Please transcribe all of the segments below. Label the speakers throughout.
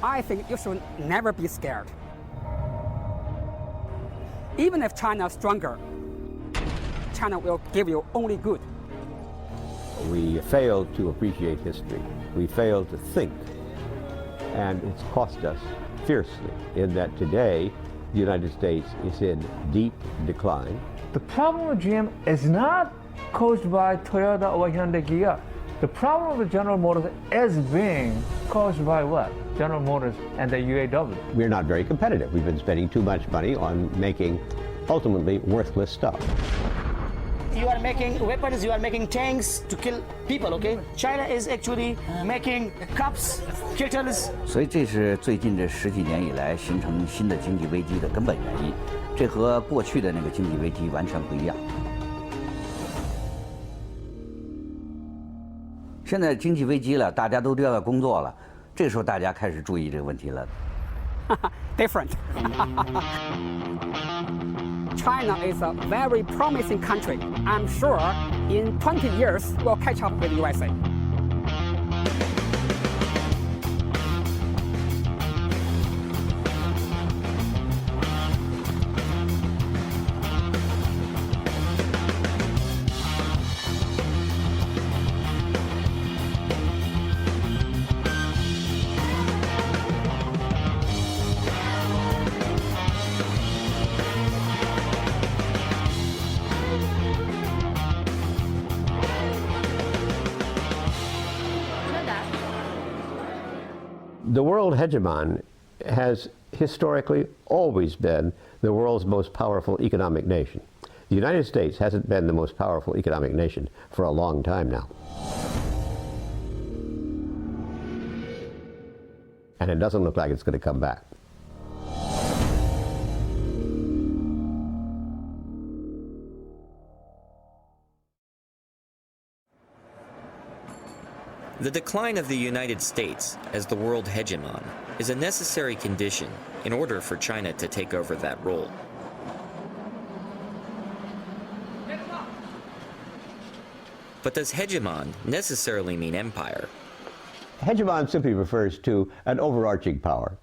Speaker 1: I think you should never be scared. Even if China is stronger, China will give you only good.
Speaker 2: We failed to appreciate history. We failed to think. And it's cost us fiercely in that today the United States is in deep decline.
Speaker 3: The problem with GM is not caused by Toyota or Hyundai Kia. The problem with General Motors is being caused by what? General Motors and the UAW.
Speaker 2: We're not very competitive. We've been spending too much money on making ultimately worthless stuff.
Speaker 4: You are making weapons, you are making tanks to kill people, okay? China is actually making cups, kettles.
Speaker 5: 所以这是最近这10几年以来形成新的经济危机的根本原因，这和过去的那个经济危机完全不一样。现在经济危机了，大家都丢掉工作了，这个时候大家开始注意这个问题了。
Speaker 1: Different. China is a very promising country. I'm sure in 20 years we'll catch up with USA.
Speaker 2: The world hegemon has historically always been the world's most powerful economic nation. The United States hasn't been the most powerful economic nation for a long time now. And it doesn't look like it's going to come back.
Speaker 6: The decline of the United States as the world hegemon is a necessary condition in order for China to take over that role. But does hegemon necessarily mean empire?
Speaker 2: Hegemon simply refers to an overarching power.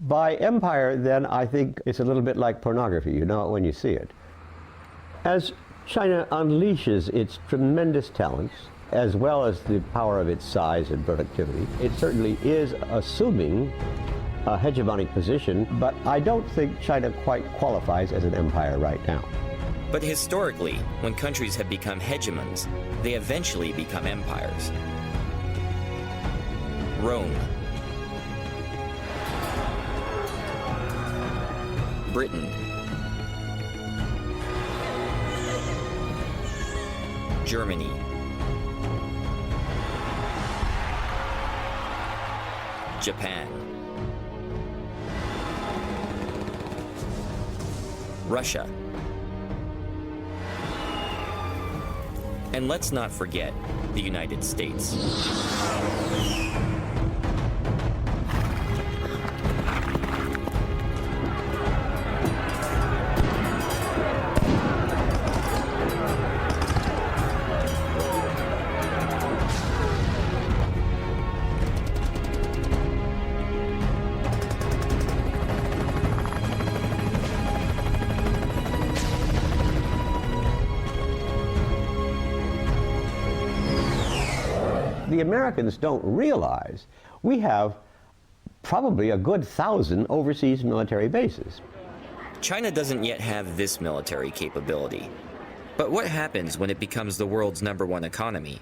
Speaker 2: By empire, then, I think it's a little bit like pornography. You know it when you see it. As China unleashes its tremendous talents, as well as the power of its size and productivity, it certainly is assuming a hegemonic position, but I don't think China quite qualifies as an empire right now.
Speaker 6: But historically, when countries have become hegemons, they eventually become empires. Rome, Britain, Germany, Japan, Russia, and let's not forget the United States.
Speaker 2: The Americans don't realize we have probably a good 1,000 overseas military bases.
Speaker 6: China doesn't yet have this military capability. But what happens when it becomes the world's #1 economy?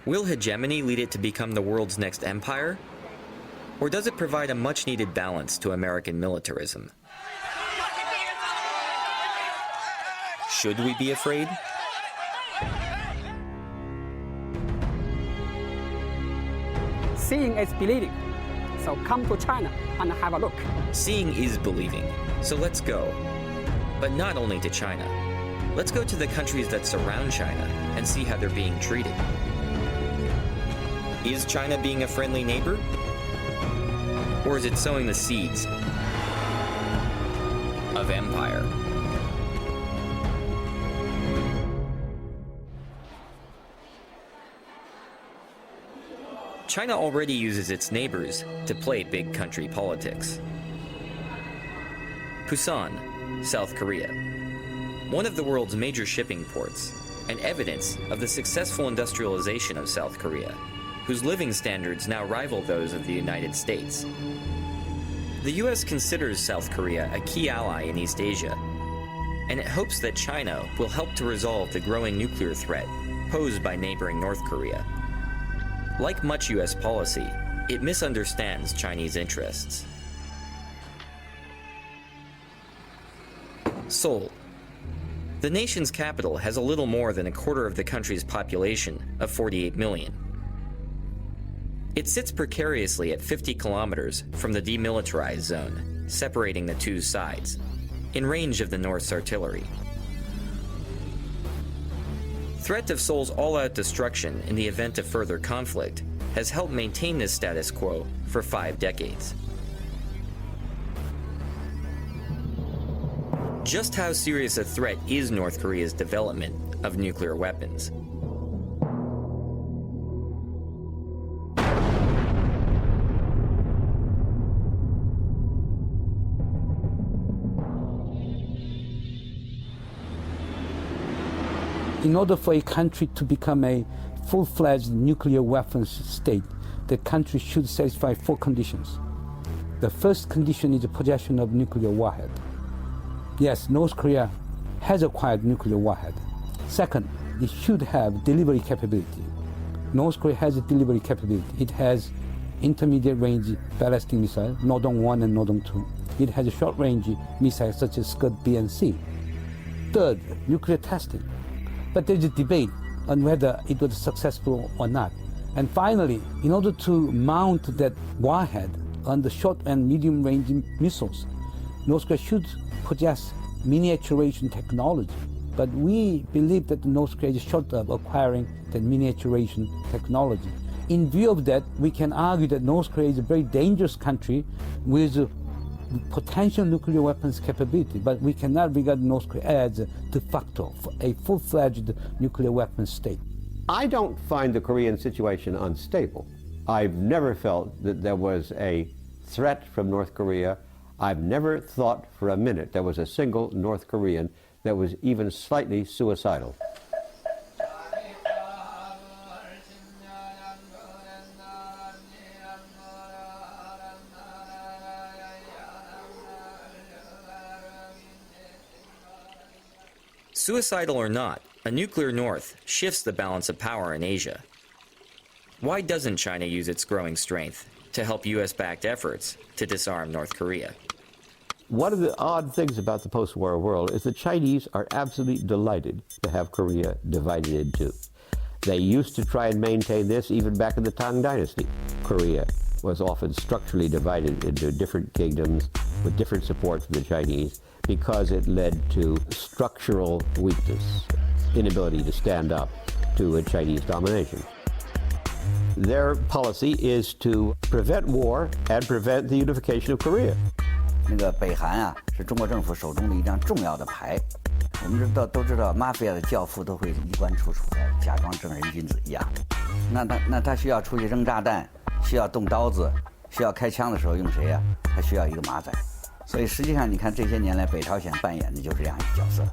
Speaker 6: Will hegemony lead it to become the world's next empire? Or does it provide a much-needed balance to American militarism? Should we be afraid?
Speaker 1: Seeing is believing. So come to China and have a look.
Speaker 6: Seeing is believing, so let's go. But not only to China. Let's go to the countries that surround China and see how they're being treated. Is China being a friendly neighbor? Or is it sowing the seeds of empire? China already uses its neighbors to play big country politics. Busan, South Korea. One of the world's major shipping ports, and evidence of the successful industrialization of South Korea, whose living standards now rival those of the United States. The US considers South Korea a key ally in East Asia, and it hopes that China will help to resolve the growing nuclear threat posed by neighboring North Korea. Like much US policy, it misunderstands Chinese interests. Seoul. The nation's capital has a little more than a quarter of the country's population of 48 million. It sits precariously at 50 kilometers from the demilitarized zone, separating the two sides, in range of the North's artillery. Threat of Seoul's all-out destruction in the event of further conflict has helped maintain this status quo for 5 decades. Just how serious a threat is North Korea's development of nuclear weapons?
Speaker 7: In order for a country to become a full-fledged nuclear weapons state, the country should satisfy 4 conditions. The first condition is the possession of nuclear warhead. Yes, North Korea has acquired nuclear warhead. Second, it should have delivery capability. North Korea has a delivery capability. It has intermediate range ballistic missiles, Nodong 1 and Nodong 2. It has a short range missiles such as Scud B and C. Third, nuclear testing. But there's a debate on whether it was successful or not. And finally, in order to mount that warhead on the short and medium range missiles, North Korea should possess miniaturization technology. But we believe that North Korea is short of acquiring that miniaturization technology. In view of that, we can argue that North Korea is a very dangerous country with potential nuclear weapons capability, but we cannot regard North Korea as de facto a full-fledged nuclear weapons state.
Speaker 2: I don't find the Korean situation unstable. I've never felt that there was a threat from North Korea. I've never thought for a minute there was a single North Korean that was even slightly suicidal.
Speaker 6: Suicidal or not, a nuclear North shifts the balance of power in Asia. Why doesn't China use its growing strength to help US-backed efforts to disarm North Korea?
Speaker 2: One of the odd things about the post-war world is the Chinese are absolutely delighted to have Korea divided in two. They used to try and maintain this even back in the Tang Dynasty. Korea was often structurally divided into different kingdoms with different support from the Chinese because it led to structural weakness, inability to stand up to a Chinese domination. Their policy is to prevent war and prevent the unification of Korea.
Speaker 5: 那个北韩啊，是中国政府手中的一张重要的牌。我们都知道，mafia 的教父都会衣冠楚楚的，假装正人君子一样。那他需要出去扔炸弹，需要动刀子，需要开枪的时候用谁呀？他需要一个马仔。所以实际上，你看这些年来，北朝鲜扮演的就是这样一个角色。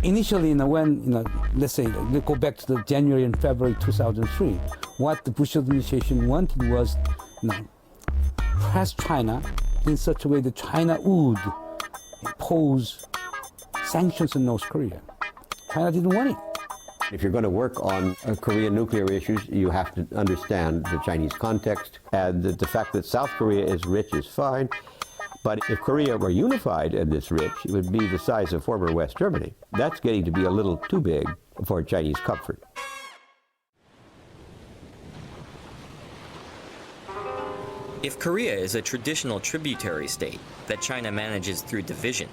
Speaker 7: Initially, when let's say we go back to the January and February 2003, what the Bush administration wanted was, press China in such a way that China would impose sanctions on North Korea. China didn't want it.
Speaker 2: If you're going to work on Korean nuclear issues, you have to understand the Chinese context, and the fact that South Korea is rich is fine. But if Korea were unified and this rich, it would be the size of former West Germany. That's getting to be a little too big for Chinese comfort.
Speaker 6: If Korea is a traditional tributary state that China manages through division,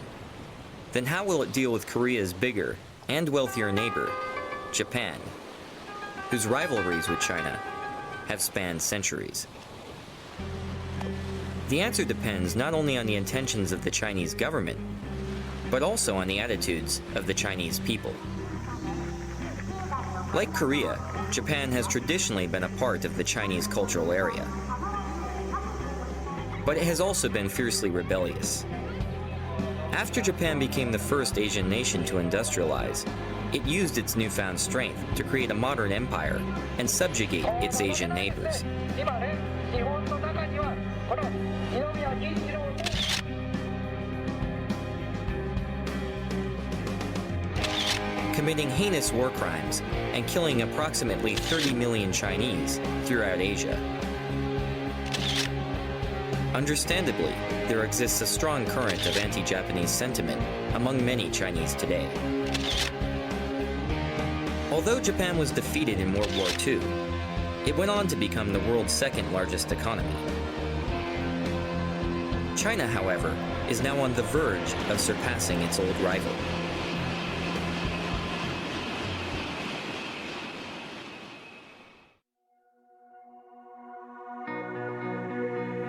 Speaker 6: then how will it deal with Korea's bigger and wealthier neighbor, Japan, whose rivalries with China have spanned centuries? The answer depends not only on the intentions of the Chinese government, but also on the attitudes of the Chinese people. Like Korea, Japan has traditionally been a part of the Chinese cultural area. But it has also been fiercely rebellious. After Japan became the first Asian nation to industrialize, it used its newfound strength to create a modern empire and subjugate its Asian neighbors. Committing heinous war crimes and killing approximately 30 million Chinese throughout Asia. Understandably, there exists a strong current of anti-Japanese sentiment among many Chinese today. Although Japan was defeated in World War II, it went on to become the world's second largest economy. China, however, is now on the verge of surpassing its old rival.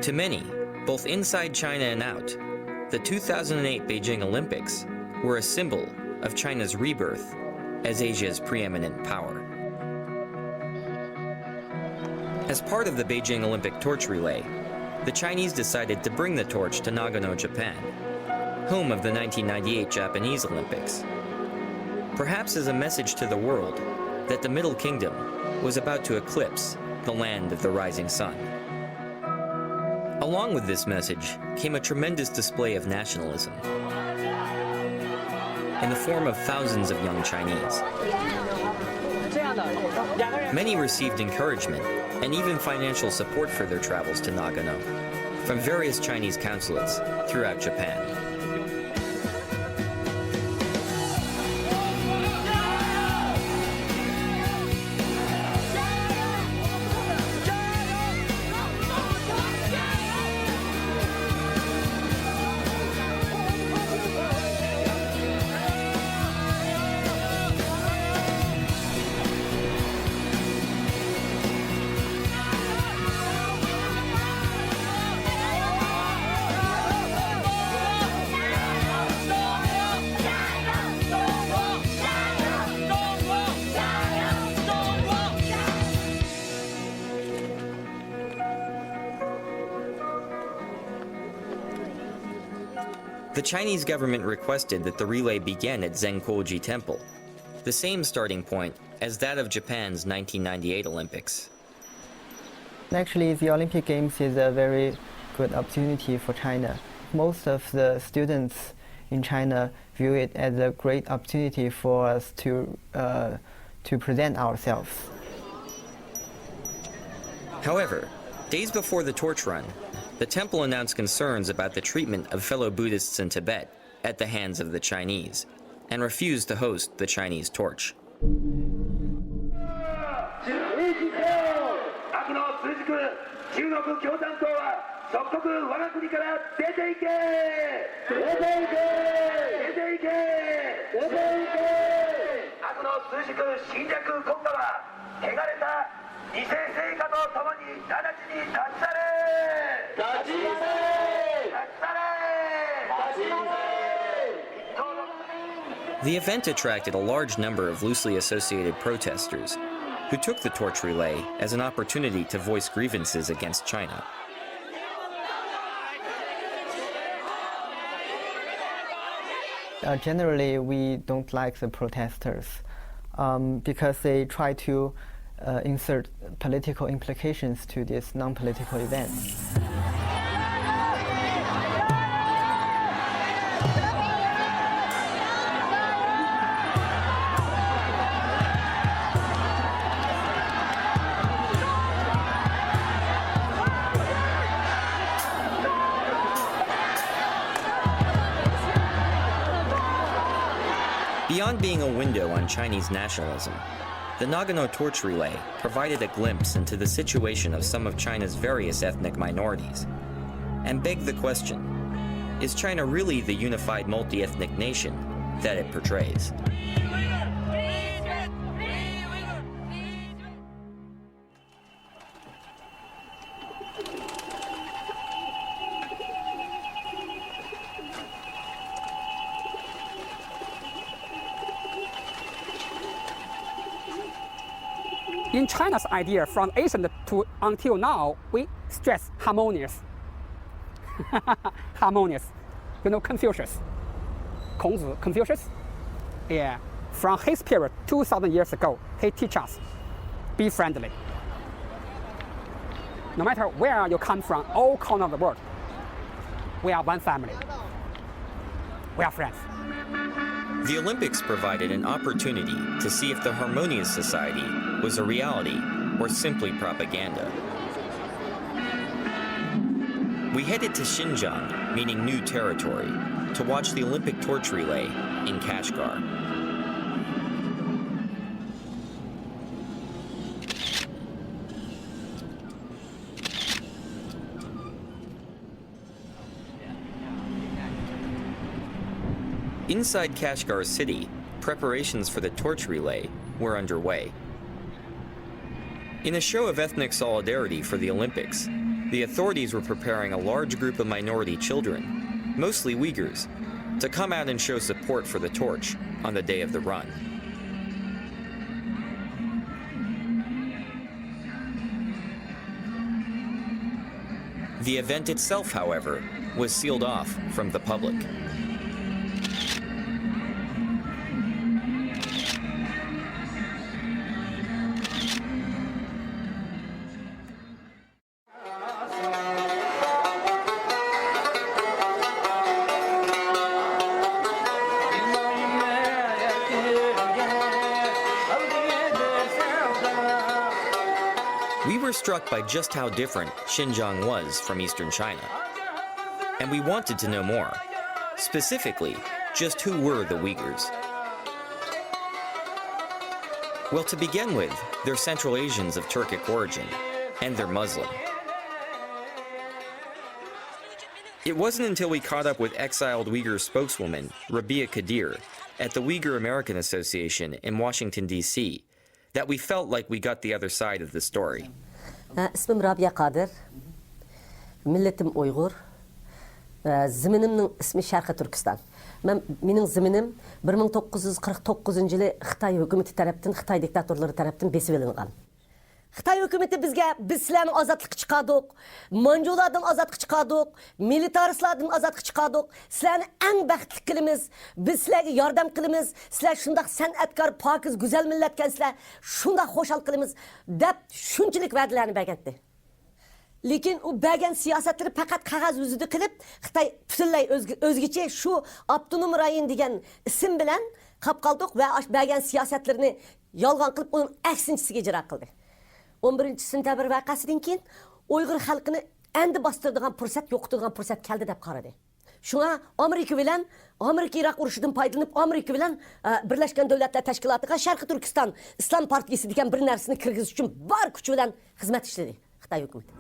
Speaker 6: To many, both inside China and out, the 2008 Beijing Olympics were a symbol of China's rebirth as Asia's preeminent power. As part of the Beijing Olympic torch relay, the Chinese decided to bring the torch to Nagano, Japan, home of the 1998 Japanese Olympics, perhaps as a message to the world that the Middle Kingdom was about to eclipse the land of the rising sun. Along with this message came a tremendous display of nationalism in the form of thousands of young Chinese. Many received encouragement and even financial support for their travels to Nagano from various Chinese consulates throughout Japan. The Chinese government requested that the relay begin at Zenkoji Temple, the same starting point as that of Japan's 1998 Olympics.
Speaker 8: Actually, the Olympic Games is a very good opportunity for China. Most of the students in China view it as a great opportunity for us to present ourselves.
Speaker 6: However, days before the torch run, the temple announced concerns about the treatment of fellow Buddhists in Tibet at the hands of the Chinese, and refused to host the Chinese torch. The event attracted a large number of loosely associated protesters who took the torch relay as an opportunity to voice grievances against China.
Speaker 8: Generally, we don't like the protesters because they try to insert political implications to this non-political event.
Speaker 6: Beyond being a window on Chinese nationalism, the Nagano torch relay provided a glimpse into the situation of some of China's various ethnic minorities, and begged the question, is China really the unified multi-ethnic nation that it portrays?
Speaker 1: In China's idea, from ancient to until now, we stress harmonious. Harmonious. You know Confucius. Kongzi, Confucius? Yeah. From his period, 2,000 years ago, he teaches us, be friendly. No matter where you come from, all corners of the world, we are one family. We are friends.
Speaker 6: The Olympics provided an opportunity to see if the harmonious society was a reality or simply propaganda. We headed to Xinjiang, meaning new territory, to watch the Olympic torch relay in Kashgar. Inside Kashgar city, preparations for the torch relay were underway. In a show of ethnic solidarity for the Olympics, the authorities were preparing a large group of minority children, mostly Uyghurs, to come out and show support for the torch on the day of the run. The event itself, however, was sealed off from the public. We were struck by just how different Xinjiang was from eastern China. And we wanted to know more. Specifically, just who were the Uyghurs? Well, to begin with, they're Central Asians of Turkic origin, and they're Muslim. It wasn't until we caught up with exiled Uyghur spokeswoman Rabia Kadir at the Uyghur American Association in Washington, D.C., that we felt like we got the other side of the story.
Speaker 9: İsmim Rabia Kadir, milletim Uyghur, ziminimnin ismi Şarkı Türkistan. Mening ziminim 1949 yılı Xitay hükümeti tarafından, Xitay diktatörleri tarafından besip elingan. Xitay hükümeti biz sizlerni azatlık çıkardık, Manjulardan azatlık çıkardık, militaristlardan azatlık çıkardık. Sizlerni en baxtli kılımız, biz sizlerge yardım kılımız, sizler şundaq sanatkar, pakiz, güzel milletkensizler, şundaq hoşal kılımız, dep şunçilik va'dalarni bergandi. Lekin u bergan siyosatları faqat qog'oz yuzida qilib, Xitoy butunlay o'zgacha shu Abdunum rayon degan ism bilan qolib qoldik va bergan siyosatlarini yolg'on qilib uning aksinchisiga ijro qildi. 11 sentabr vaqasidan keyin Uyg'ur xalqini endi bostiradigan fursat, yo'qotadigan fursat keldi deb qaradi. Shunga Amerika Iroq urushidan foydalanib, Amerika bilan Birlashgan Davlatlar Tashkilotiga Sharqi Turkiston Islom partiyasi degan bir narsani kirgizish uchun bor kuch bilan xizmat ishladi Xitoy hukumati.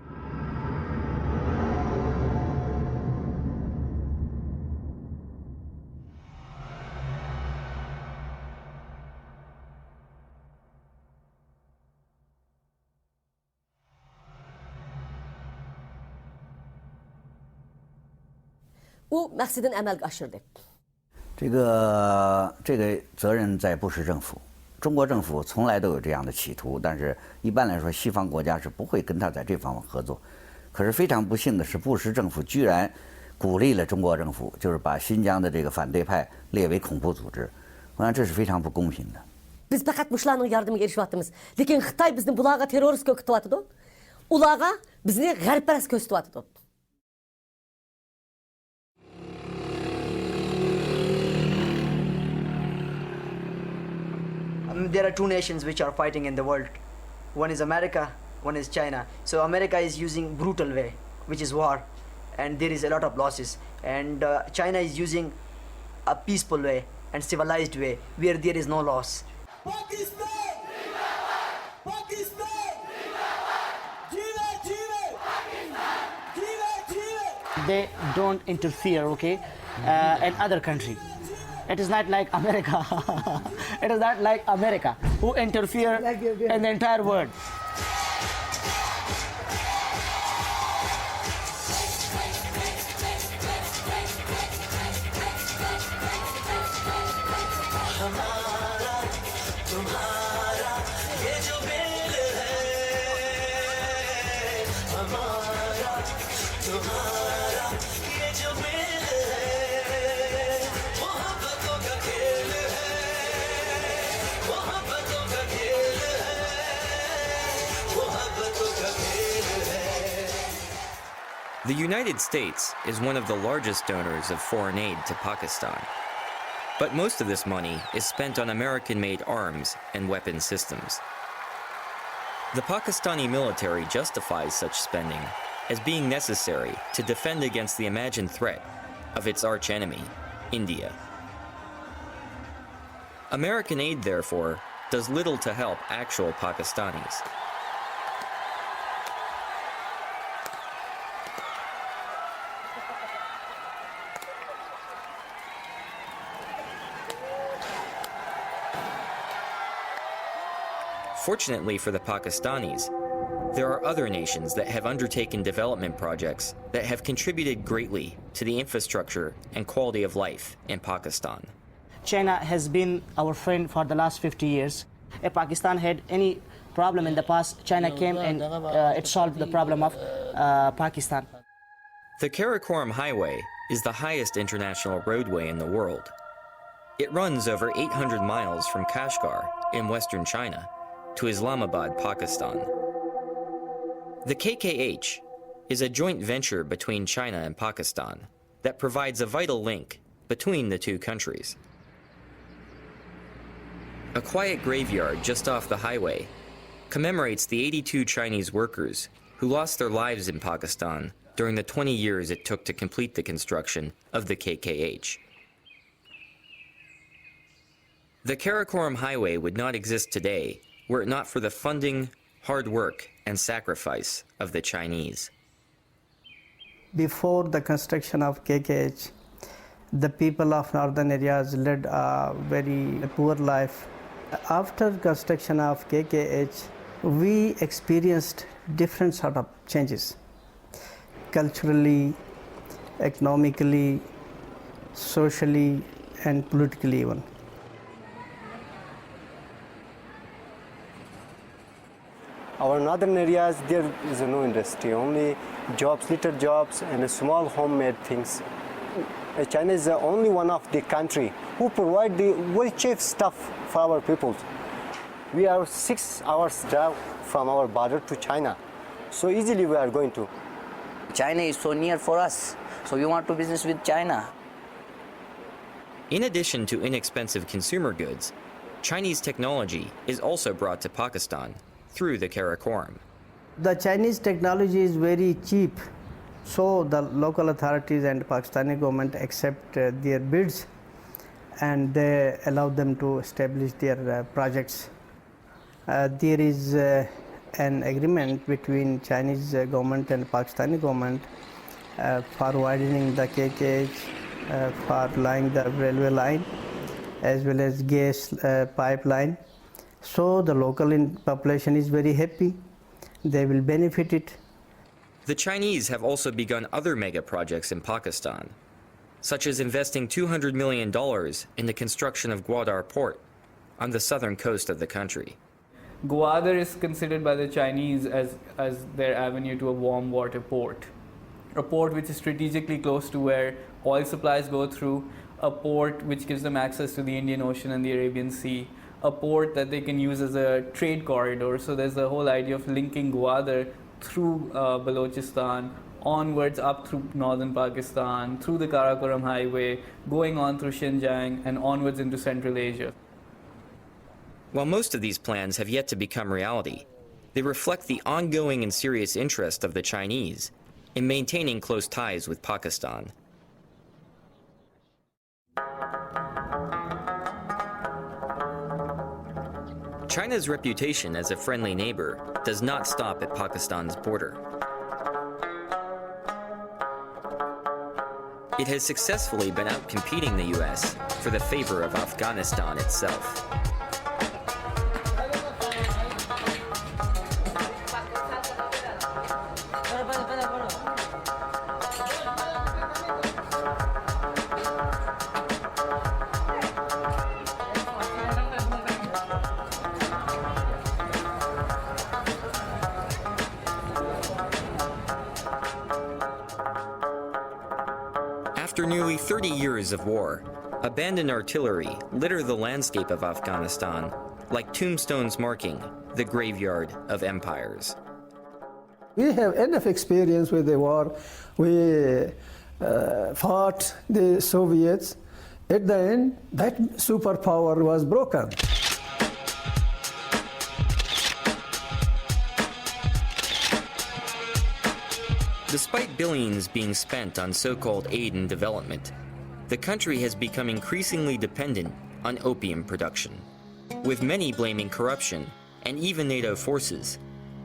Speaker 9: Bu maqsadını amalga oshirdi.
Speaker 5: 这个责任在布什政府，中国政府从来都有这样的企图，但是一般来说，西方国家是不会跟他在这方面合作。可是非常不幸的是，布什政府居然鼓励了中国政府，就是把新疆的这个反对派列为恐怖组织。我想这是非常不公平的。
Speaker 9: Biz faqat mushlarning yordamiga erishyapmiz. Lekin Xitoy bizni bularga terrorist ko'rsatyapti. Ularga bizni g'arbparast ko'rsatyapti.
Speaker 10: There are two nations which are fighting in the world. One is America, one is China. So America is using brutal way, which is war, and there is a lot of losses. And China is using a peaceful way and civilized way, where there is no loss.
Speaker 4: They don't interfere, okay, in other country. It is not like America. It is not like America who interfere in the entire world.
Speaker 6: The United States is one of the largest donors of foreign aid to Pakistan. But most of this money is spent on American-made arms and weapon systems. The Pakistani military justifies such spending as being necessary to defend against the imagined threat of its archenemy, India. American aid, therefore, does little to help actual Pakistanis. Fortunately for the Pakistanis, there are other nations that have undertaken development projects that have contributed greatly to the infrastructure and quality of life in Pakistan.
Speaker 4: China has been our friend for the last 50 years. If Pakistan had any problem in the past, China came and it solved the problem of Pakistan.
Speaker 6: The Karakoram Highway is the highest international roadway in the world. It runs over 800 miles from Kashgar in western China to Islamabad, Pakistan. The KKH is a joint venture between China and Pakistan that provides a vital link between the two countries. A quiet graveyard just off the highway commemorates the 82 Chinese workers who lost their lives in Pakistan during the 20 years it took to complete the construction of the KKH. The Karakoram Highway would not exist today were it not for the funding, hard work, and sacrifice of the Chinese.
Speaker 11: Before the construction of KKH, the people of northern areas led a very poor life. After construction of KKH, we experienced different sort of changes, culturally, economically, socially, and politically even.
Speaker 12: Our northern areas, there is no industry, only jobs, little jobs and small homemade things. China is the only one of the country who provide the very cheap stuff for our people. We are 6 hours drive from our border to China, so easily we are going to.
Speaker 5: China is so near for us, so we want to business with China.
Speaker 6: In addition to inexpensive consumer goods, Chinese technology is also brought to Pakistan through the Karakoram.
Speaker 11: The Chinese technology is very cheap, so the local authorities and Pakistani government accept their bids and they allow them to establish their projects. There is an agreement between Chinese government and Pakistani government for widening the KKH, for laying the railway line as well as gas pipeline. So the local population is very happy. They will benefit it.
Speaker 6: The Chinese have also begun other mega projects in Pakistan, such as investing $200 million in the construction of Gwadar Port on the southern coast of the country.
Speaker 13: Gwadar is considered by the Chinese as their avenue to a warm water port. A port which is strategically close to where oil supplies go through, a port which gives them access to the Indian Ocean and the Arabian Sea, a port that they can use as a trade corridor. So there's the whole idea of linking Gwadar through Balochistan, onwards up through northern Pakistan, through the Karakoram Highway, going on through Xinjiang and onwards into Central Asia.
Speaker 6: While most of these plans have yet to become reality, they reflect the ongoing and serious interest of the Chinese in maintaining close ties with Pakistan. China's reputation as a friendly neighbor does not stop at Pakistan's border. It has successfully been outcompeting the US for the favor of Afghanistan itself. After nearly 30 years of war, abandoned artillery litter the landscape of Afghanistan like tombstones marking the graveyard of empires.
Speaker 14: We have enough experience with the war. We fought the Soviets. At the end, that superpower was broken.
Speaker 6: Despite billions being spent on so-called aid and development, the country has become increasingly dependent on opium production, with many blaming corruption and even NATO forces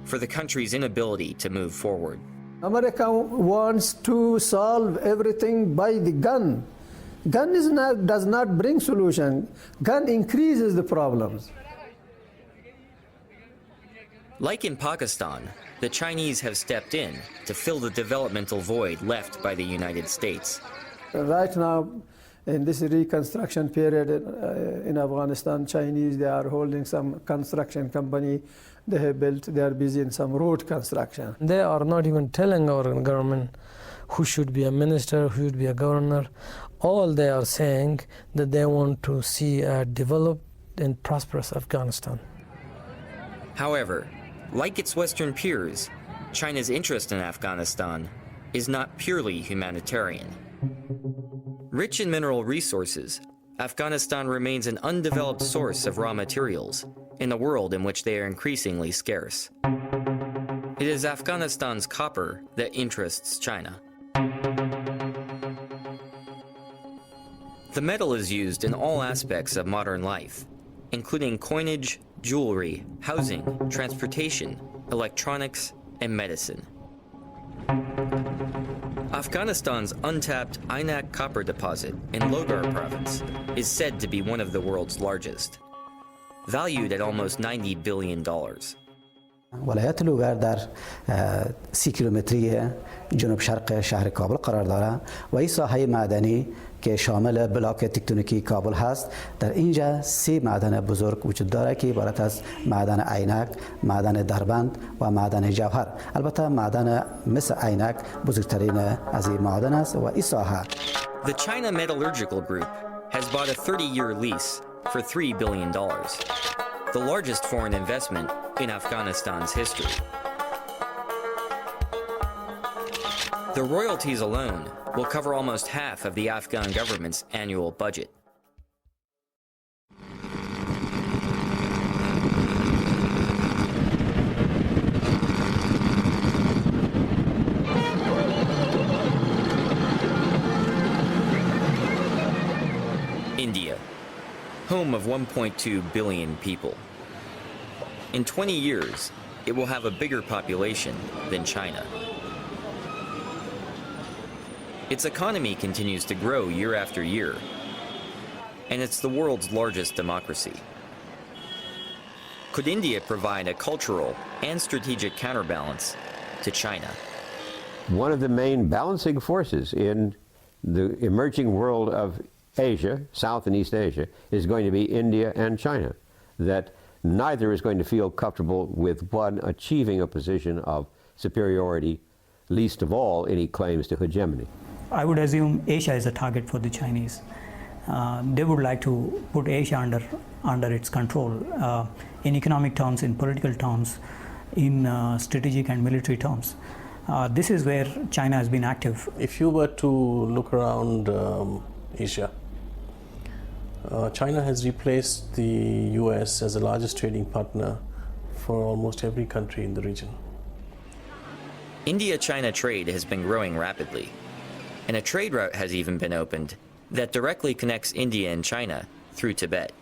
Speaker 6: for the country's inability to move forward.
Speaker 14: America wants to solve everything by the gun. Gun does not bring solution. Gun increases the problems.
Speaker 6: Like in Pakistan, the Chinese have stepped in to fill the developmental void left by the United States.
Speaker 14: Right now, in this reconstruction period in Afghanistan, Chinese, they are holding some construction company they have built. They are busy in some road construction.
Speaker 15: They are not even telling our government who should be a minister, who should be a governor. All they are saying that they want to see a developed and prosperous Afghanistan.
Speaker 6: However, like its Western peers, China's interest in Afghanistan is not purely humanitarian. Rich in mineral resources, Afghanistan remains an undeveloped source of raw materials in a world in which they are increasingly scarce. It is Afghanistan's copper that interests China. The metal is used in all aspects of modern life, including coinage, jewelry, housing, transportation, electronics, and medicine. Afghanistan's untapped Ainak copper deposit in Logar province is said to be one of the world's largest, valued at almost $90 billion.
Speaker 16: ولایت لوگر در 30 کیلومتری جنوب شرق شهر کابل قرار دارد و این ساحه معدنی که شامل بلاک تکتونیکی کابل هست. در اینجا 3 معدن بزرگ وجود دارد که عبارت از معدن عینک، معدن دربند و معدن جوهر. البته معدن مثل عینک بزرگترین از این معدن است و این ساحه.
Speaker 6: The China Metallurgical Group has bought a 30-year lease for $3 billion, the largest foreign investment in Afghanistan's history. The royalties alone will cover almost half of the Afghan government's annual budget. India, home of 1.2 billion people. In 20 years, it will have a bigger population than China. Its economy continues to grow year after year, and it's the world's largest democracy. Could India provide a cultural and strategic counterbalance to China?
Speaker 2: One of the main balancing forces in the emerging world of Asia, South and East Asia, is going to be India and China, that neither is going to feel comfortable with one achieving a position of superiority, least of all any claims to hegemony.
Speaker 17: I would assume Asia is a target for the Chinese. They would like to put Asia under its control in economic terms, in political terms, in strategic and military terms. This is where China has been active.
Speaker 18: If you were to look around Asia, China has replaced the US as the largest trading partner for almost every country in the region.
Speaker 6: India-China trade has been growing rapidly, and a trade route has even been opened that directly connects India and China through Tibet.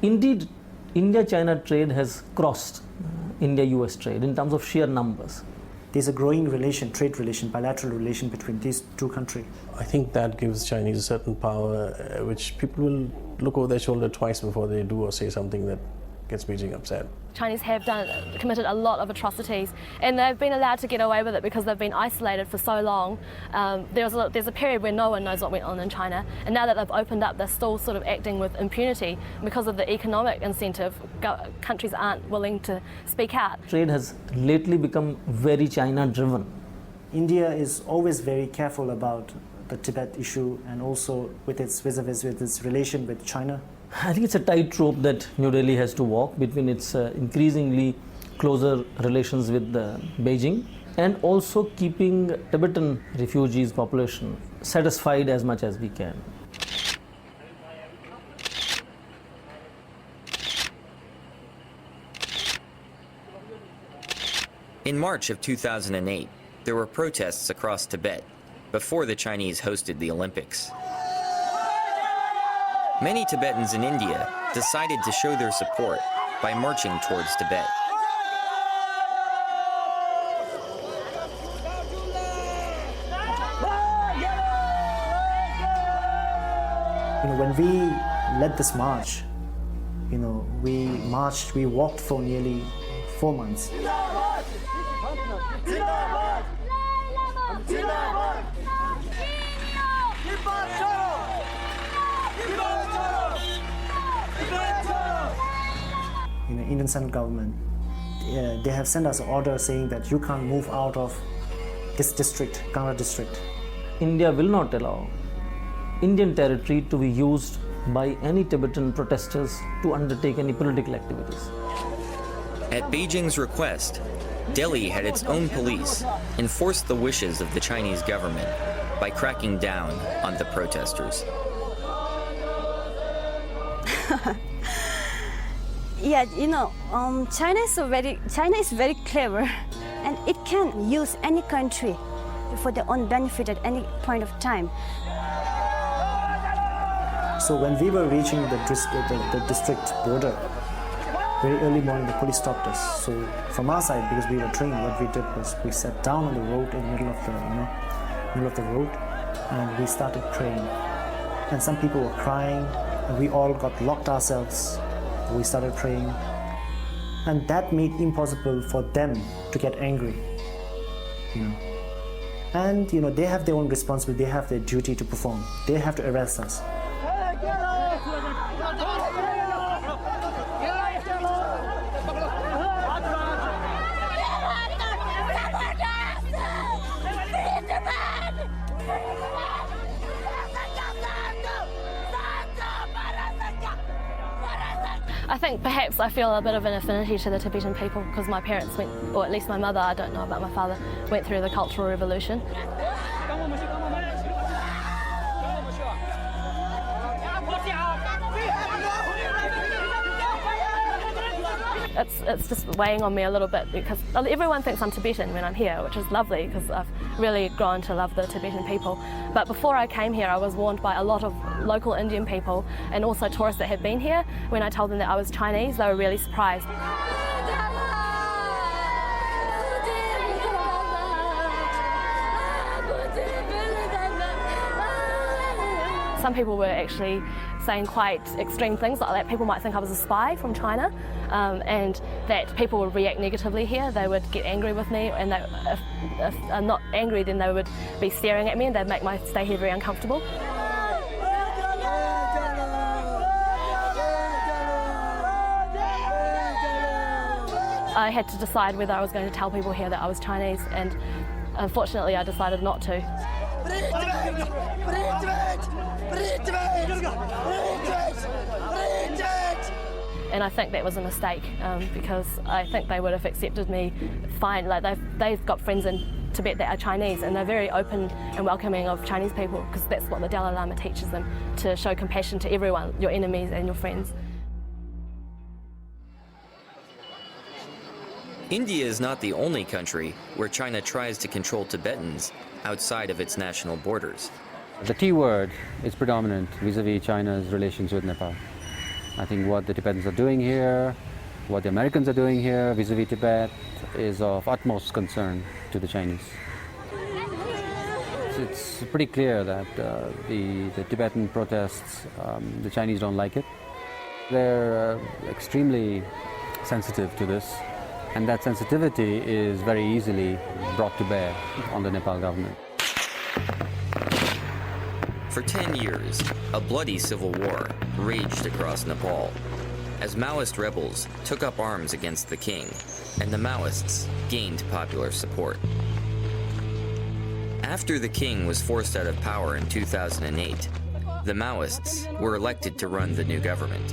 Speaker 19: Indeed, India-China trade has crossed India-US trade in terms of sheer numbers.
Speaker 20: There's a growing trade relation, bilateral relation between these two countries.
Speaker 18: I think that gives Chinese a certain power, which people will look over their shoulder twice before they do or say something that gets Beijing upset.
Speaker 21: Chinese have committed a lot of atrocities, and they've been allowed to get away with it because they've been isolated for so long. There's a period where no one knows what went on in China, and now that they've opened up, they're still sort of acting with impunity because of the economic incentive. Countries aren't willing to speak out.
Speaker 19: Trade has lately become very China-driven.
Speaker 20: India is always very careful about the Tibet issue and also with its vis-a-vis with its relation with China?
Speaker 19: I think it's a tightrope that New Delhi has to walk between its increasingly closer relations with Beijing and also keeping Tibetan refugees population satisfied as much as we can.
Speaker 6: In March of 2008, there were protests across Tibet before the Chinese hosted the Olympics. Many Tibetans in India decided to show their support by marching towards Tibet.
Speaker 20: When we led this march, we walked for nearly 4 months. Indian central government, they have sent us an order saying that you can't move out of this district, Kangra district.
Speaker 19: India will not allow Indian territory to be used by any Tibetan protesters to undertake any political activities.
Speaker 6: At Beijing's request, Delhi had its own police enforce the wishes of the Chinese government by cracking down on the protesters.
Speaker 3: Yeah, China is very clever, and it can use any country for their own benefit at any point of time.
Speaker 20: So when we were reaching the district border, very early morning, the police stopped us. So from our side, because we were trained, what we did was we sat down on the road in the middle of the road, and we started praying. And some people were crying, and we all got locked ourselves. We started praying, and that made it impossible for them to get angry. And they have their own responsibility. They have their duty to perform. They have to arrest us.
Speaker 21: I think perhaps I feel a bit of an affinity to the Tibetan people because my parents went, or at least my mother, I don't know about my father, went through the Cultural Revolution. It's just weighing on me a little bit because everyone thinks I'm Tibetan when I'm here, which is lovely because I've really grown to love the Tibetan people. But before I came here, I was warned by a lot of local Indian people and also tourists that had been here. When I told them that I was Chinese, they were really surprised. Some people were actually saying quite extreme things, like that people might think I was a spy from China, and that people would react negatively here. They would get angry with me, and if I'm not angry, then they would be staring at me and they'd make my stay here very uncomfortable. I had to decide whether I was going to tell people here that I was Chinese, and unfortunately I decided not to. And I think that was a mistake because I think they would have accepted me fine. Like they've got friends in Tibet that are Chinese, and they're very open and welcoming of Chinese people because that's what the Dalai Lama teaches them, to show compassion to everyone, your enemies and your friends.
Speaker 6: India is not the only country where China tries to control Tibetans outside of its national borders.
Speaker 22: The T word is predominant vis-a-vis China's relations with Nepal. I think what the Tibetans are doing here, what the Americans are doing here vis-a-vis Tibet is of utmost concern to the Chinese. It's pretty clear that the Tibetan protests, the Chinese don't like it. They're extremely sensitive to this, and that sensitivity is very easily brought to bear on the Nepal government.
Speaker 6: For 10 years, a bloody civil war raged across Nepal as Maoist rebels took up arms against the king, and the Maoists gained popular support. After the king was forced out of power in 2008, the Maoists were elected to run the new government.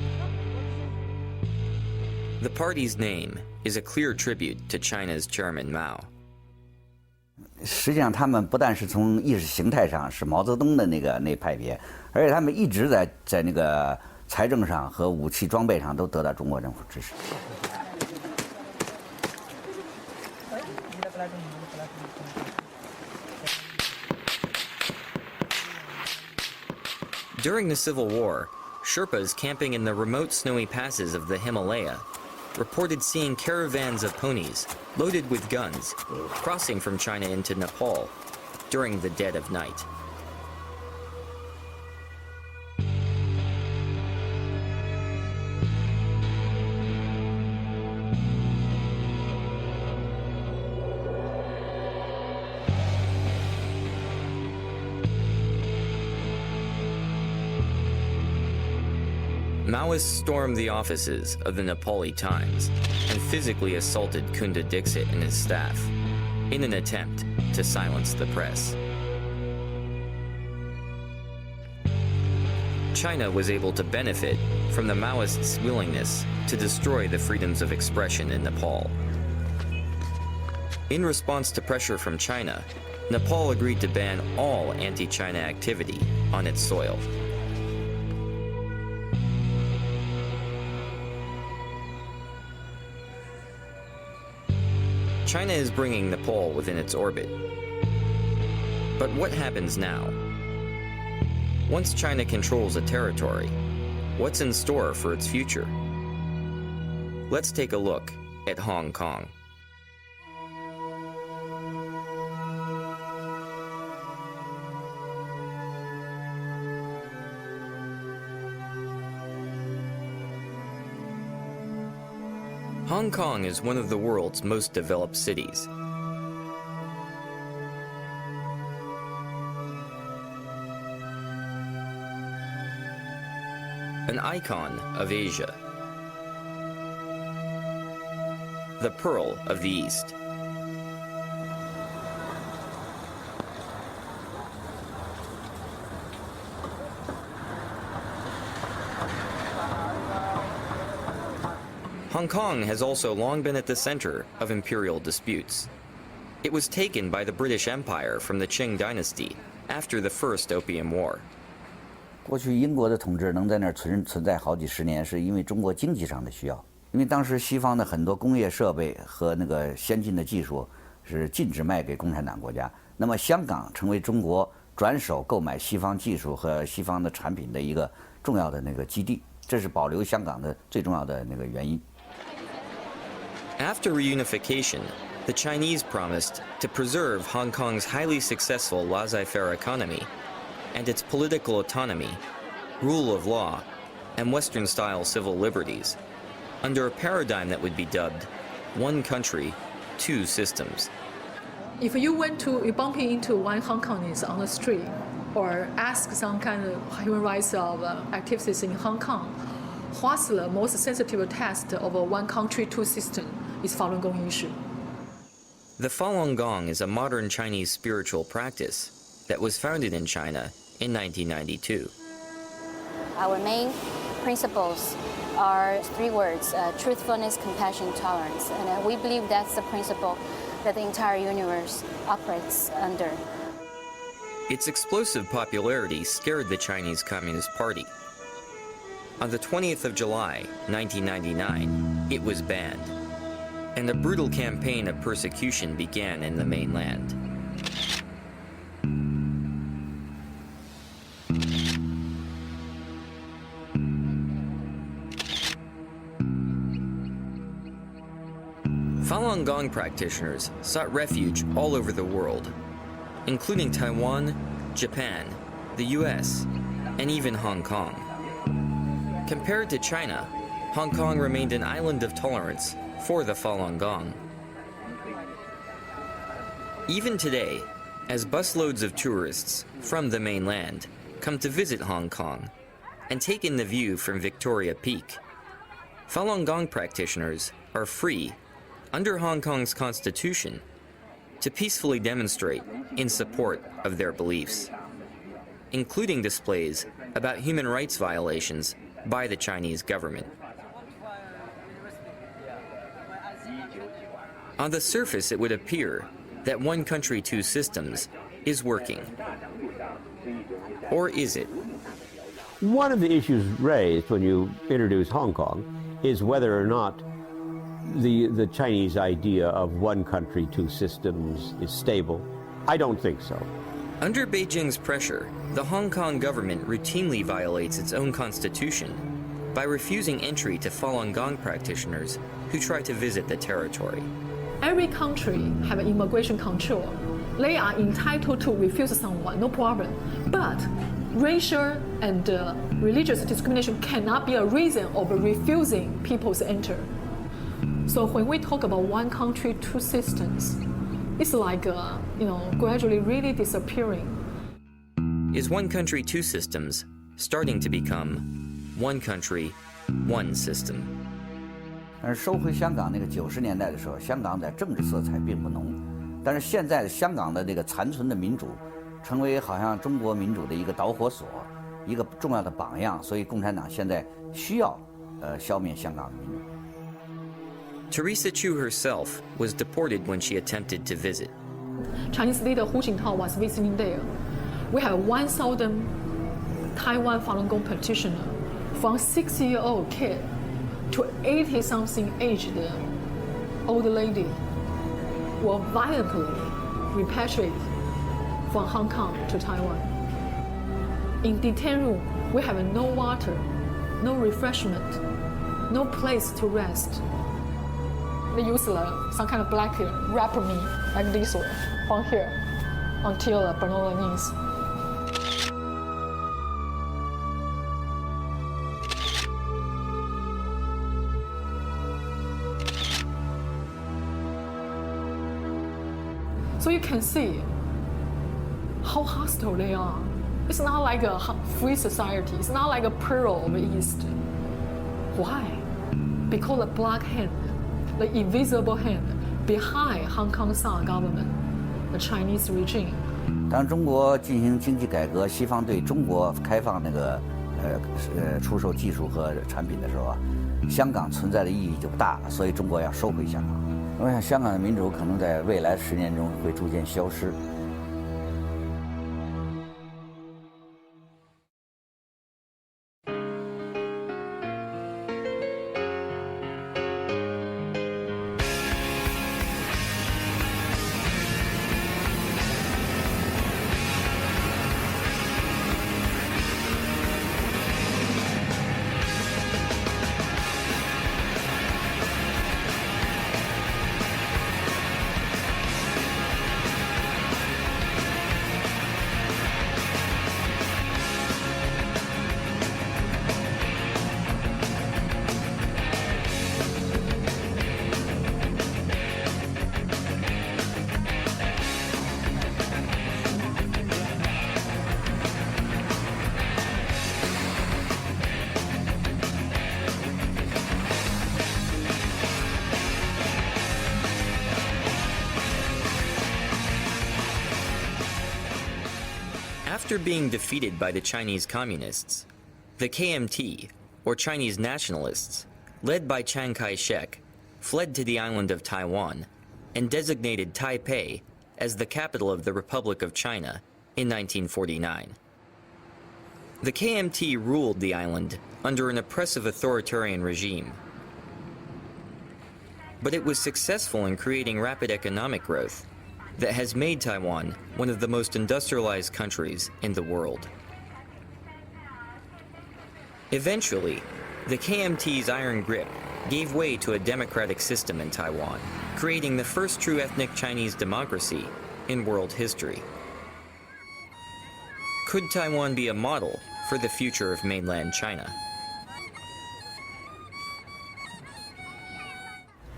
Speaker 6: The party's name is a clear tribute to China's chairman Mao.
Speaker 5: 实际上，他们不但是从意识形态上是毛泽东的那派别，而且他们一直在那个财政上和武器装备上都得到中国政府支持。
Speaker 6: During the Civil War, Sherpas camping in the remote snowy passes of the Himalaya reported seeing caravans of ponies loaded with guns crossing from China into Nepal during the dead of night. Maoists stormed the offices of the Nepali Times and physically assaulted Kunda Dixit and his staff in an attempt to silence the press. China was able to benefit from the Maoists' willingness to destroy the freedoms of expression in Nepal. In response to pressure from China, Nepal agreed to ban all anti-China activity on its soil. China is bringing Nepal within its orbit. But what happens now? Once China controls a territory, what's in store for its future? Let's take a look at Hong Kong. Hong Kong is one of the world's most developed cities. An icon of Asia. The Pearl of the East. Hong Kong has also long been at the center of imperial disputes. It was taken by the British Empire from the Qing dynasty after the First Opium War.
Speaker 5: 过去英国的统治能在那儿存在好几十年，是因为中国经济上的需要。因为当时西方的很多工业设备和那个先进的技术是禁止卖给共产党国家，那么香港成为中国转手购买西方技术和西方的产品的一个重要的那个基地，这是保留香港的最重要的那个原因。
Speaker 6: After reunification, the Chinese promised to preserve Hong Kong's highly successful laissez-faire economy and its political autonomy, rule of law, and Western-style civil liberties, under a paradigm that would be dubbed one country, two systems.
Speaker 7: If you bumping into one Hong Kongese on the street or ask some kind of human rights of activists in Hong Kong, what's the most sensitive test of a one country, two system is Falun Gong issue.
Speaker 6: The Falun Gong is a modern Chinese spiritual practice that was founded in China in 1992.
Speaker 8: Our main principles are three words: truthfulness, compassion, tolerance. And we believe that's the principle that the entire universe operates under.
Speaker 6: Its explosive popularity scared the Chinese Communist Party. On the 20th of July, 1999, it was banned, and a brutal campaign of persecution began in the mainland. Falun Gong practitioners sought refuge all over the world, including Taiwan, Japan, the US, and even Hong Kong. Compared to China, Hong Kong remained an island of tolerance for the Falun Gong. Even today, as busloads of tourists from the mainland come to visit Hong Kong and take in the view from Victoria Peak, Falun Gong practitioners are free, under Hong Kong's constitution, to peacefully demonstrate in support of their beliefs, including displays about human rights violations by the Chinese government. On the surface, it would appear that one country, two systems is working. Or is it?
Speaker 2: One of the issues raised when you introduce Hong Kong is whether or not the Chinese idea of one country, two systems is stable. I don't think so.
Speaker 6: Under Beijing's pressure, the Hong Kong government routinely violates its own constitution by refusing entry to Falun Gong practitioners who try to visit the territory.
Speaker 7: Every country have immigration control. They are entitled to refuse someone, no problem. But racial and religious discrimination cannot be a reason of refusing people to enter. So when we talk about one country, two systems, it's like, gradually really disappearing.
Speaker 6: Is one country, two systems starting to become one country, one system?
Speaker 5: 但是收回香港那个90年代的时候，香港在政治色彩并不浓，但是现在的香港的这个残存的民主，成为好像中国民主的一个导火索，一个重要的榜样，所以共产党现在需要消灭香港的民主。
Speaker 6: Teresa Chiu herself was deported when she attempted to visit.
Speaker 7: Chinese leader Hu Jintao was visiting there. We have 1,000 Taiwan Falun Gong practitioners, from 6-year-old kid to 80-something aged old lady, were violently repatriated from Hong Kong to Taiwan. In detention room, we have no water, no refreshment, no place to rest. They use some kind of blanket, wrap me like this way, from here, until below the knees. So you can see how hostile they are. It's not like a free society. It's not like a pearl of the East. Why? Because the black hand, the invisible hand behind Hong Kong Tsar government, the Chinese regime.
Speaker 5: 当中国进行经济改革，西方对中国开放那个出售技术和产品的时候啊，香港存在的意义就不大了，所以中国要收回香港。我想香港的民主可能在未来10年中会逐渐消失。
Speaker 6: After being defeated by the Chinese Communists, the KMT, or Chinese nationalists, led by Chiang Kai-shek, fled to the island of Taiwan and designated Taipei as the capital of the Republic of China in 1949. The KMT ruled the island under an oppressive authoritarian regime, but it was successful in creating rapid economic growth that has made Taiwan one of the most industrialized countries in the world. Eventually, the KMT's iron grip gave way to a democratic system in Taiwan, creating the first true ethnic Chinese democracy in world history. Could Taiwan be a model for the future of mainland China?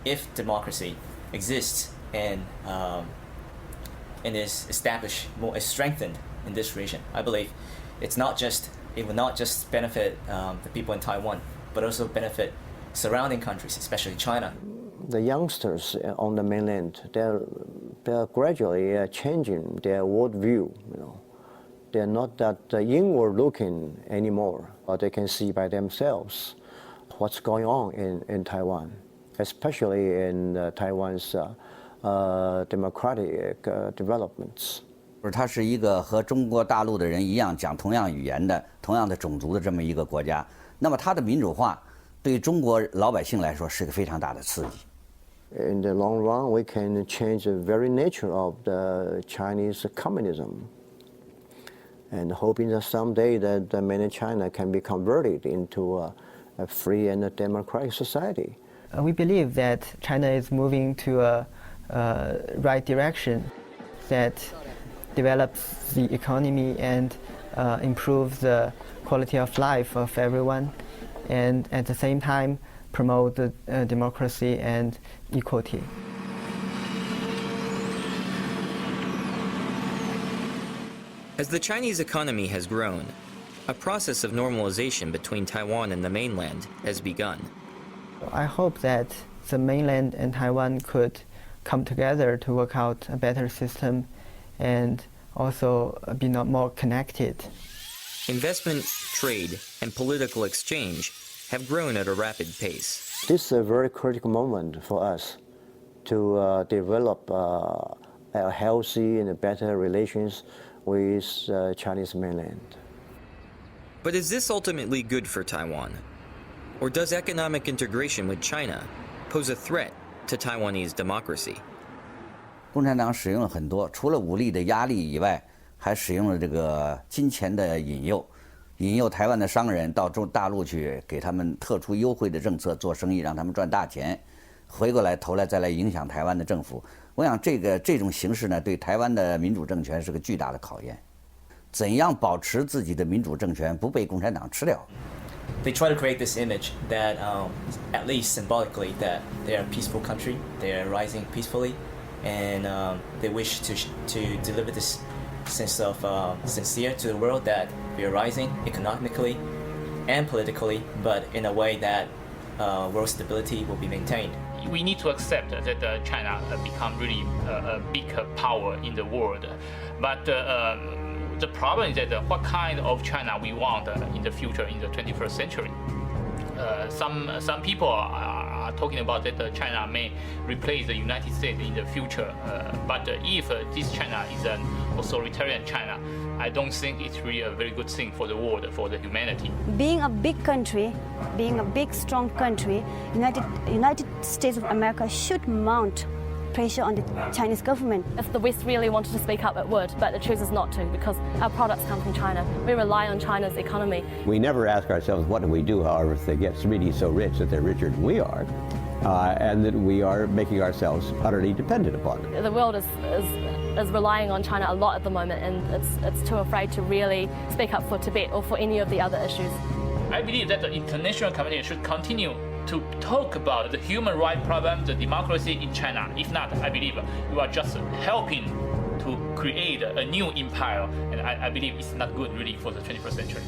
Speaker 1: If democracy exists and is established, more is strengthened in this region, I believe it will not just benefit the people in Taiwan, but also benefit surrounding countries, especially China.
Speaker 9: the youngsters on the mainland, they're gradually changing their worldview. They're not that inward-looking anymore. They can see by themselves what's going on in Taiwan, especially in Taiwan's democratic developments.
Speaker 5: 它是一个和中国大陆的人一样讲同样语言的、同样的种族的这么一个国家，那么它的民主化对中国老百姓来说是个非常大的刺激。
Speaker 9: In the long run, we can change the very nature of the Chinese communism, and hoping that someday that the mainland China can be converted into a free and a democratic society.
Speaker 10: We believe that China is moving to a right direction that develops the economy and improves the quality of life of everyone, and at the same time promote the democracy and equality.
Speaker 6: As the Chinese economy has grown, a process of normalization between Taiwan and the mainland has begun.
Speaker 10: I hope that the mainland and Taiwan could come together to work out a better system and also be more connected.
Speaker 6: Investment, trade, and political exchange have grown at a rapid pace.
Speaker 9: This is a very critical moment for us to develop a healthy and better relations with Chinese mainland.
Speaker 6: But is this ultimately good for Taiwan? Or does economic integration with China pose a threat to Taiwanese democracy?
Speaker 5: 共产党使用了很多，除了武力的压力以外，还使用了这个金钱的引诱，引诱台湾的商人到大陆去，给他们特殊优惠的政策做生意，让他们赚大钱，回过来头来再来影响台湾的政府。我想这种形式呢，对台湾的民主政权是个巨大的考验。怎样保持自己的民主政权不被共产党吃掉？
Speaker 1: They try to create this image that, at least symbolically, that they are a peaceful country, they are rising peacefully, and they wish to deliver this sense of sincere to the world that we are rising economically and politically, but in a way that world stability will be maintained.
Speaker 23: We need to accept that China become really a big power in the world, but the problem is that what kind of China we want in the future, in the 21st century. Some people are talking about that China may replace the United States in the future. But if this China is an authoritarian China, I don't think it's really a very good thing for the world, for the humanity.
Speaker 3: Being a big country, being a big, strong country, United States of America should mount pressure on the Chinese government.
Speaker 21: If the West really wanted to speak up, it would, but it chooses not to because our products come from China. We rely on China's economy.
Speaker 2: We never ask ourselves, what do we do, however, if they get really so rich that they're richer than we are, and that we are making ourselves utterly dependent upon them.
Speaker 21: The world is relying on China a lot at the moment, and it's too afraid to really speak up for Tibet or for any of the other issues.
Speaker 23: I believe that the international community should continue to talk about the human rights problem, the democracy in China. If not, I believe we are just helping to create a new empire, and I believe it's not good really for the 21st century.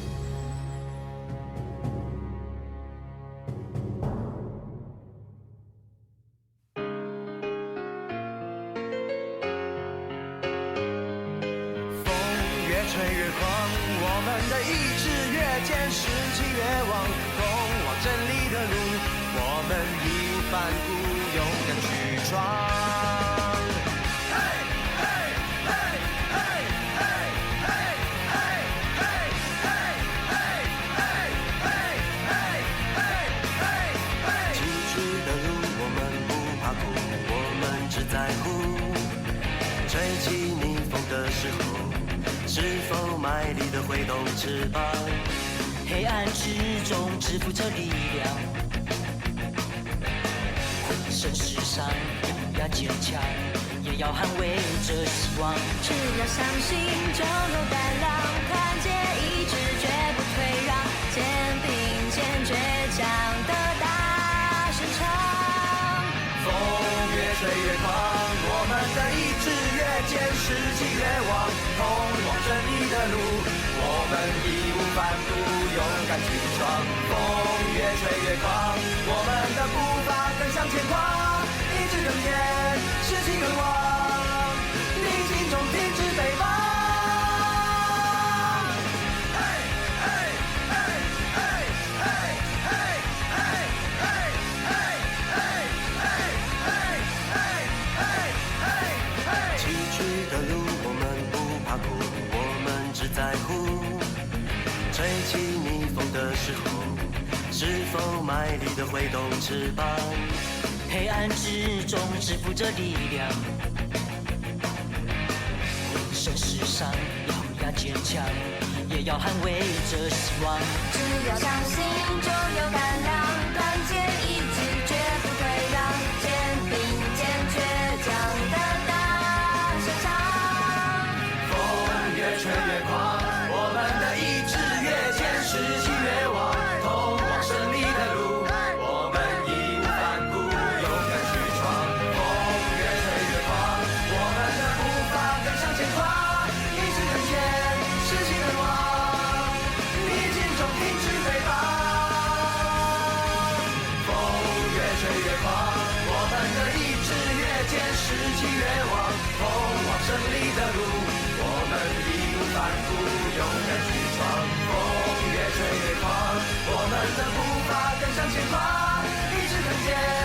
Speaker 4: 苦，我们只在乎吹起逆风的时候，是否卖力地挥动翅膀。
Speaker 11: 黑暗之中支付着力量，浑身是伤，咬牙坚强，也要捍卫着希望。
Speaker 12: 只要相信就有胆量，团结一致绝不退让，肩并肩倔强的大声唱。
Speaker 4: 风越吹越狂，我们的意志越坚，士气越旺，通往胜利的路，我们义无反顾，勇敢去闯。风越吹越狂，我们的步伐更向前跨，一直向前，士气更旺，逆境中停止飞翔。风越吹越狂，我们的意志越坚，士气越旺，通往胜利的路，我们义无反顾，勇敢去闯。风越吹越狂，我们的步伐更向前跨，一直向前。